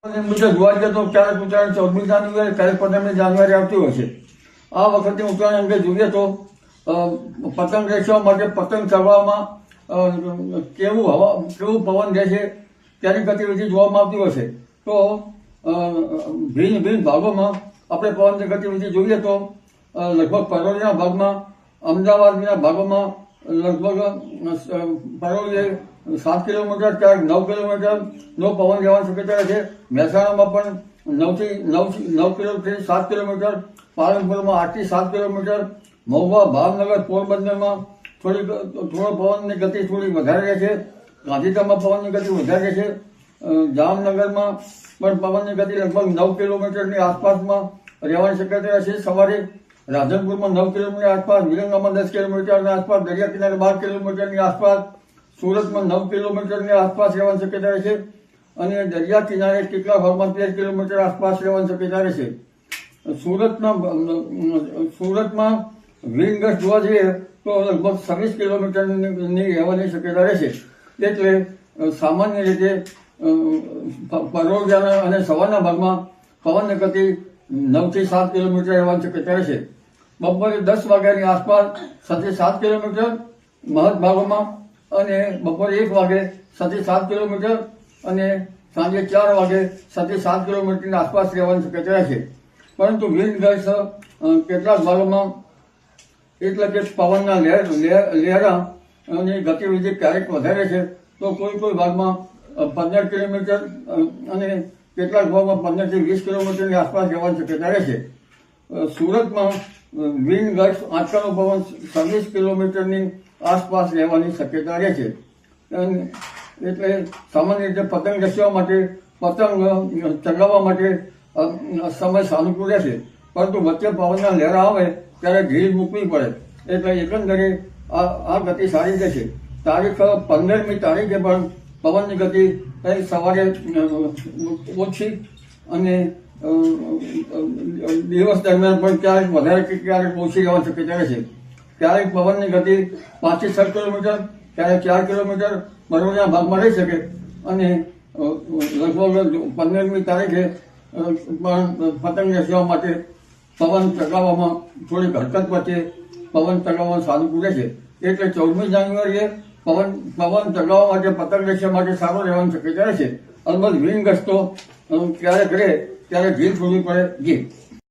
મુજબ જોવા જઈએ તો ક્યારેક ઉત્તરાયણ 14મી જાન્યુઆરી, ક્યારેક 15મી જાન્યુઆરી આવતી હોય છે. આ વખતે ઉત્તરાયણ અંગે જોઈએ તો પતંગ રેસવા માટે પતંગ ચડવામાં કેવું પવન રહે છે તેની ગતિવિધિ જોવામાં આવતી હોય છે. તો ભિન્ન ભિન્ન ભાગોમાં આપણે પવનની ગતિવિધિ જોઈએ તો લગભગ પરોળીના ભાગમાં, અમદાવાદના ભાગોમાં લગભગ પરોળીએ 7 કિલોમીટર, ક્યારેક 9 કિલોમીટરનો પવન રહેવાની શક્યતા રહે છે. મહેસાણામાં પણ 9 કિલોમીટરથી 7 કિલોમીટર, પાલનપુરમાં 8 થી 7 કિલોમીટર, મહુવા, ભાવનગર, પોરબંદરમાં થોડો પવનની ગતિ થોડી વધારે રહે છે. ગાંધીધામમાં પવનની ગતિ વધારે રહે છે. જામનગરમાં પણ પવનની ગતિ લગભગ 9 કિલોમીટરની આસપાસમાં રહેવાની શક્યતા રહે છે સવારે. રાધનપુરમાં 9 કિલોમીટર આસપાસ, વિરંગામાં 10 કિલોમીટરની આસપાસ, દરિયા કિનારે 12 કિલોમીટરની આસપાસ, સુરતમાં 9 કિલોમીટરની આસપાસ રહેવાની શક્યતા રહે છે. અને દરિયા કિનારે કેટલા ભાગમાં 13 કિલોમીટર આસપાસ રહેવાની શક્યતા રહે છે. સુરતમાં વિન્ડ ગસ્ટ જોવા જઈએ તો લગભગ 26 કિલોમીટરની રહેવાની શક્યતા રહે છે. એટલે સામાન્ય રીતે પરોળિયાના અને સવારના ભાગમાં પવનની ગતિ 9 થી 7 કિલોમીટર રહેવાની શક્યતા રહે છે. બપોરે 10 વાગ્યાની આસપાસ 6 થી 7 કિલોમીટર મહદ ભાગોમાં, અને બપોરે 1 વાગે 6 થી 7 કિલોમીટર, અને સાંજે 4 વાગે 6 થી 7 કિલોમીટરની આસપાસ રહેવાની શક્યતા રહે છે. પરંતુ વિન્ડ ગસ્ટ કેટલાક ભાગોમાં, એટલે કે પવનના લહેરાની ગતિવિધિ ક્યારેક વધારે છે તો કોઈ ભાગમાં 15 કિલોમીટર અને કેટલાક ભાગમાં 15 થી 20 કિલોમીટરની આસપાસ રહેવાની શક્યતા રહે છે. સુરતમાં વિન્ડ ગસ્ટ આંચકાનો પવન 26 કિલોમીટરની આસપાસ રહેવાની શક્યતા રહે છે. એટલે સામાન્ય રીતે પતંગ રચવા માટે, પતંગ ચગાવવા માટે સમય સાનુકૂળ રહેશે. પરંતુ વચ્ચે પવનના લહેરા આવે ત્યારે ઢીલ મૂકવી પડે. એટલે એકંદરે આ ગતિ સારી રહેશે. તારીખ 15મી તારીખે પણ પવનની ગતિ સવારે ઓછી અને દિવસ દરમિયાન પણ ક્યારેક વધારે કે ક્યારેક ઓછી રહેવાની શક્યતા રહે છે. ક્યારેક પવનની ગતિ 5 થી 6 કિલોમીટર, ક્યારેક 4 કિલોમીટર પરોળિયાના ભાગમાં રહી શકે. અને લગભગ 15મી તારીખે પણ પતંગ રચવા માટે પવન ચગાવવામાં થોડીક હરકત વચ્ચે પવન ચગાવવાનું સાનુકૂળ રહે છે. એટલે 14મી જાન્યુઆરીએ પવન ચગાવવા માટે, પતંગ રચવા માટે સારો રહેવાની શક્યતા રહે છે. અલબત્ત વિન્ડ ગસ્ટ તો ક્યારેક રહે ત્યારે ઢીલ છોડવી પડે. જી.